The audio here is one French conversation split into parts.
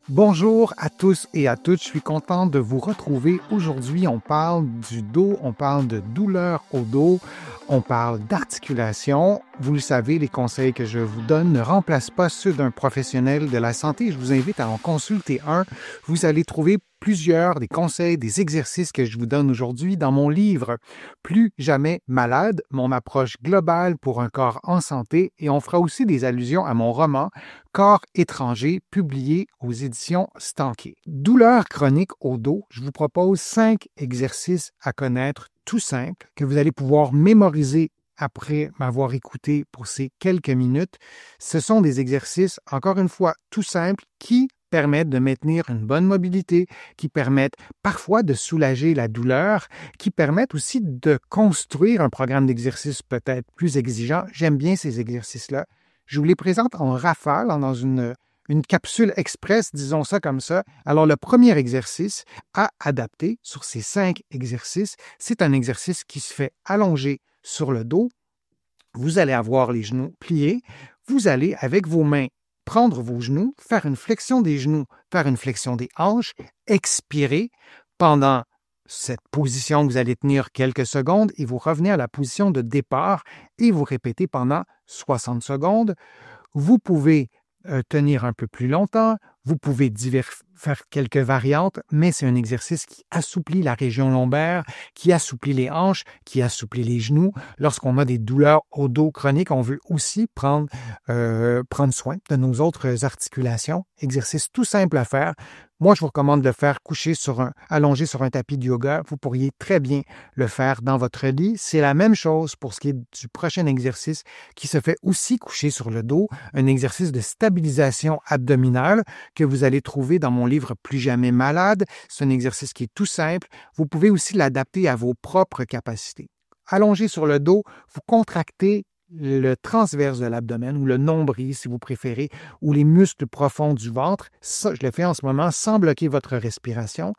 Bonjour à tous et à toutes, je suis content de vous retrouver. Aujourd'hui, on parle du dos, on parle de douleur au dos, on parle d'articulation. Vous le savez, les conseils que je vous donne ne remplacent pas ceux d'un professionnel de la santé. Je vous invite à en consulter un. Vous allez trouver plusieurs des conseils, des exercices que je vous donne aujourd'hui dans mon livre Plus jamais malade, mon approche globale pour un corps en santé, et on fera aussi des allusions à mon roman Corps étranger, publié aux éditions Stanké. Douleur chronique au dos, je vous propose 5 exercices à connaître tout simples que vous allez pouvoir mémoriser après m'avoir écouté pour ces quelques minutes. Ce sont des exercices, encore une fois, tout simples qui permettent de maintenir une bonne mobilité, qui permettent parfois de soulager la douleur, qui permettent aussi de construire un programme d'exercice peut-être plus exigeant. J'aime bien ces exercices-là. Je vous les présente en rafale, dans une capsule express, disons ça comme ça. Alors, le premier exercice à adapter sur ces 5 exercices, c'est un exercice qui se fait allongé sur le dos. Vous allez avoir les genoux pliés. Vous allez, avec vos mains, prendre vos genoux, faire une flexion des genoux, faire une flexion des hanches, expirer pendant cette position que vous allez tenir quelques secondes et vous revenez à la position de départ et vous répétez pendant 60 secondes. Vous pouvez tenir un peu plus longtemps, vous pouvez faire quelques variantes, mais c'est un exercice qui assouplit la région lombaire, qui assouplit les hanches, qui assouplit les genoux. Lorsqu'on a des douleurs au dos chroniques, on veut aussi prendre soin de nos autres articulations. Exercice tout simple à faire. Moi, je vous recommande de le faire allongé sur un tapis de yoga. Vous pourriez très bien le faire dans votre lit. C'est la même chose pour ce qui est du prochain exercice qui se fait aussi couché sur le dos, un exercice de stabilisation abdominale que vous allez trouver dans mon livre Plus jamais malade. C'est un exercice qui est tout simple. Vous pouvez aussi l'adapter à vos propres capacités. Allongé sur le dos, vous contractez le transverse de l'abdomen ou le nombril, si vous préférez, ou les muscles profonds du ventre. Ça, je le fais en ce moment sans bloquer votre respiration.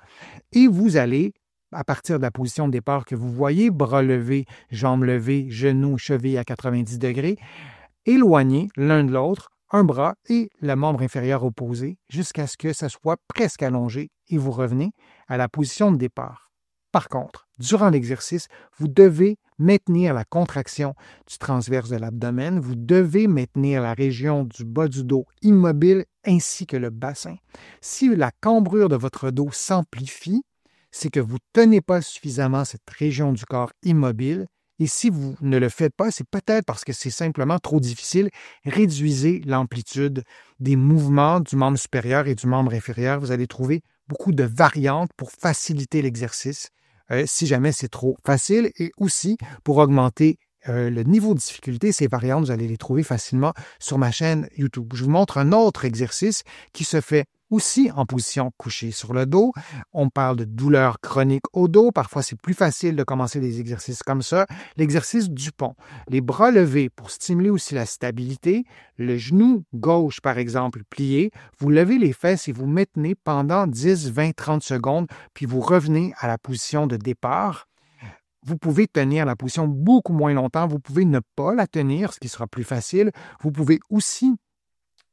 Et vous allez, à partir de la position de départ que vous voyez, bras levés, jambes levées, genoux, chevilles à 90 degrés, éloigner l'un de l'autre, un bras et le membre inférieur opposé, jusqu'à ce que ça soit presque allongé et vous revenez à la position de départ. Par contre, durant l'exercice, vous devez maintenir la contraction du transverse de l'abdomen, vous devez maintenir la région du bas du dos immobile ainsi que le bassin. Si la cambrure de votre dos s'amplifie, c'est que vous ne tenez pas suffisamment cette région du corps immobile. Et si vous ne le faites pas, c'est peut-être parce que c'est simplement trop difficile. Réduisez l'amplitude des mouvements du membre supérieur et du membre inférieur. Vous allez trouver beaucoup de variantes pour faciliter l'exercice si jamais c'est trop facile et aussi pour augmenter le niveau de difficulté. Ces variantes, vous allez les trouver facilement sur ma chaîne YouTube. Je vous montre un autre exercice qui se fait aussi en position couchée sur le dos. On parle de douleur chronique au dos. Parfois, c'est plus facile de commencer des exercices comme ça. L'exercice du pont. Les bras levés pour stimuler aussi la stabilité. Le genou gauche, par exemple, plié. Vous levez les fesses et vous maintenez pendant 10, 20, 30 secondes, puis vous revenez à la position de départ. Vous pouvez tenir la position beaucoup moins longtemps. Vous pouvez ne pas la tenir, ce qui sera plus facile. Vous pouvez aussi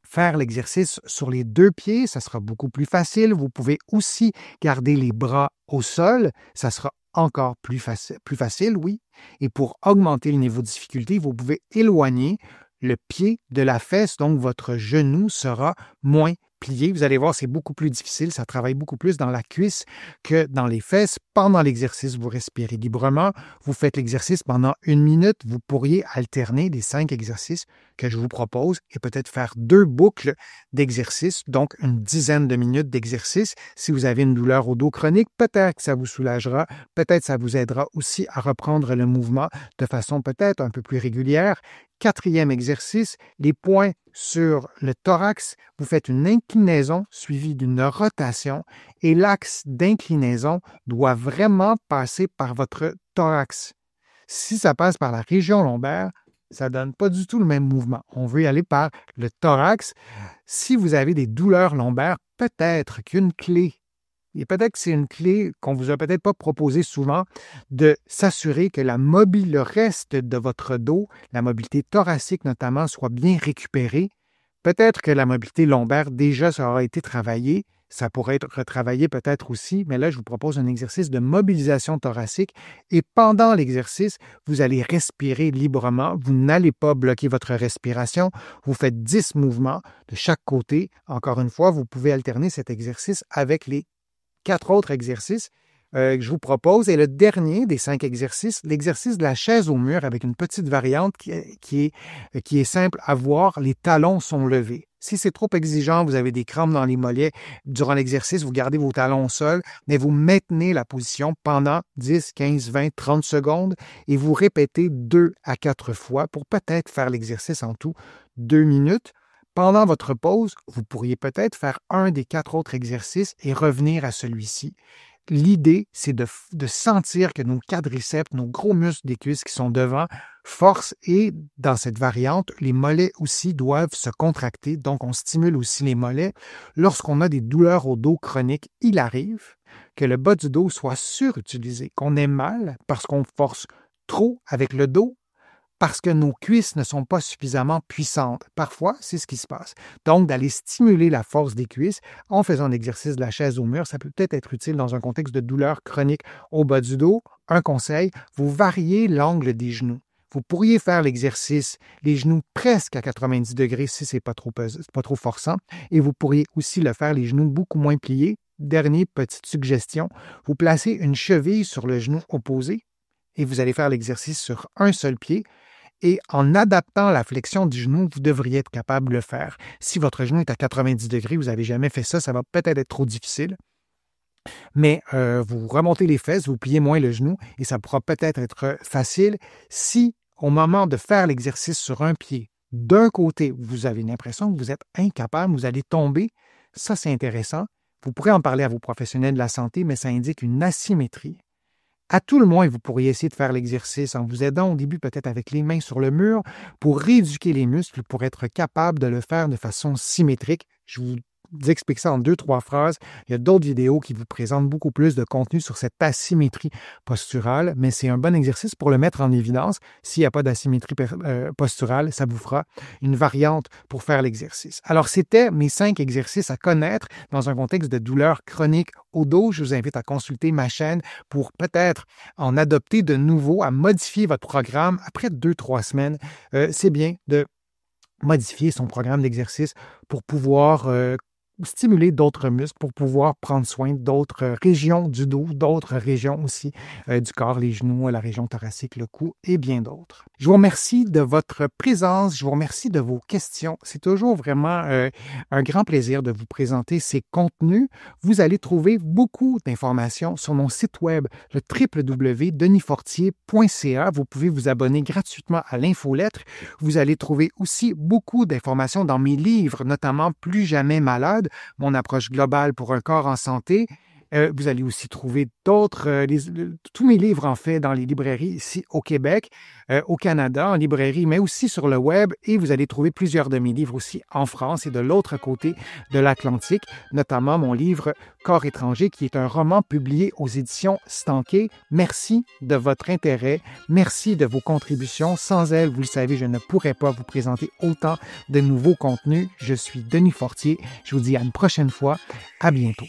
faire l'exercice sur les 2 pieds, ça sera beaucoup plus facile. Vous pouvez aussi garder les bras au sol, ça sera encore plus facile, oui. Et pour augmenter le niveau de difficulté, vous pouvez éloigner le pied de la fesse, donc votre genou sera moins plié. Vous allez voir, c'est beaucoup plus difficile, ça travaille beaucoup plus dans la cuisse que dans les fesses. Pendant l'exercice, vous respirez librement, vous faites l'exercice pendant 1 minute, vous pourriez alterner les 5 exercices que je vous propose et peut-être faire 2 boucles d'exercice, donc une dizaine de minutes d'exercice. Si vous avez une douleur au dos chronique, peut-être que ça vous soulagera, peut-être ça vous aidera aussi à reprendre le mouvement de façon peut-être un peu plus régulière. 4e exercice, les poings sur le thorax. Vous faites une inclinaison suivie d'une rotation et l'axe d'inclinaison doit vraiment passer par votre thorax. Si ça passe par la région lombaire, ça ne donne pas du tout le même mouvement. On veut y aller par le thorax. Si vous avez des douleurs lombaires, peut-être qu'une clé, et peut-être que c'est une clé qu'on ne vous a peut-être pas proposée souvent, de s'assurer que le reste de votre dos, la mobilité thoracique notamment, soit bien récupérée Peut-être que la mobilité lombaire, déjà, ça aura été travaillé. Ça pourrait être retravaillé peut-être aussi, mais là, je vous propose un exercice de mobilisation thoracique et pendant l'exercice, vous allez respirer librement. Vous n'allez pas bloquer votre respiration. Vous faites 10 mouvements de chaque côté. Encore une fois, vous pouvez alterner cet exercice avec les 4 autres exercices que je vous propose. Et le dernier des 5 exercices, l'exercice de la chaise au mur avec une petite variante qui est simple à voir. Les talons sont levés. Si c'est trop exigeant, vous avez des crampes dans les mollets, durant l'exercice, vous gardez vos talons au sol, mais vous maintenez la position pendant 10, 15, 20, 30 secondes et vous répétez 2 à 4 fois pour peut-être faire l'exercice en tout 2 minutes. Pendant votre pause, vous pourriez peut-être faire un des 4 autres exercices et revenir à celui-ci. L'idée, c'est de sentir que nos quadriceps, nos gros muscles des cuisses qui sont devant, forcent et dans cette variante, les mollets aussi doivent se contracter. Donc, on stimule aussi les mollets. Lorsqu'on a des douleurs au dos chroniques, il arrive que le bas du dos soit surutilisé, qu'on ait mal parce qu'on force trop avec le dos, parce que nos cuisses ne sont pas suffisamment puissantes. Parfois, c'est ce qui se passe. Donc, d'aller stimuler la force des cuisses en faisant l'exercice de la chaise au mur, ça peut peut-être être utile dans un contexte de douleur chronique au bas du dos. Un conseil, vous variez l'angle des genoux. Vous pourriez faire l'exercice, les genoux presque à 90 degrés si ce n'est pas trop forçant, et vous pourriez aussi le faire les genoux beaucoup moins pliés. Dernière petite suggestion, vous placez une cheville sur le genou opposé et vous allez faire l'exercice sur un seul pied. Et en adaptant la flexion du genou, vous devriez être capable de le faire. Si votre genou est à 90 degrés, vous n'avez jamais fait ça, ça va peut-être être trop difficile. Mais vous remontez les fesses, vous pliez moins le genou et ça pourra peut-être être facile si, au moment de faire l'exercice sur un pied, d'un côté, vous avez l'impression que vous êtes incapable, vous allez tomber. Ça, c'est intéressant. Vous pourrez en parler à vos professionnels de la santé, mais ça indique une asymétrie. À tout le moins, vous pourriez essayer de faire l'exercice en vous aidant au début peut-être avec les mains sur le mur pour rééduquer les muscles, pour être capable de le faire de façon symétrique. Je vous explique ça en 2-3 phrases. Il y a d'autres vidéos qui vous présentent beaucoup plus de contenu sur cette asymétrie posturale, mais c'est un bon exercice pour le mettre en évidence. S'il n'y a pas d'asymétrie posturale, ça vous fera une variante pour faire l'exercice. Alors, c'était mes 5 exercices à connaître dans un contexte de douleur chronique au dos. Je vous invite à consulter ma chaîne pour peut-être en adopter de nouveaux, à modifier votre programme après 2-3 semaines. C'est bien de modifier son programme d'exercice pour pouvoir stimuler d'autres muscles, pour pouvoir prendre soin d'autres régions du dos, d'autres régions aussi du corps, les genoux, la région thoracique, le cou et bien d'autres. Je vous remercie de votre présence, je vous remercie de vos questions. C'est toujours vraiment un grand plaisir de vous présenter ces contenus. Vous allez trouver beaucoup d'informations sur mon site web, le www.denisfortier.ca. Vous pouvez vous abonner gratuitement à l'infolettre. Vous allez trouver aussi beaucoup d'informations dans mes livres, notamment Plus jamais malade, mon approche globale pour un corps en santé. Vous allez aussi trouver d'autres, tous mes livres en fait dans les librairies ici au Québec, au Canada, en librairie, mais aussi sur le web. Et vous allez trouver plusieurs de mes livres aussi en France et de l'autre côté de l'Atlantique, notamment mon livre Corps étranger, qui est un roman publié aux éditions Stanquet. Merci de votre intérêt. Merci de vos contributions. Sans elles, vous le savez, je ne pourrais pas vous présenter autant de nouveaux contenus. Je suis Denis Fortier. Je vous dis à une prochaine fois. À bientôt.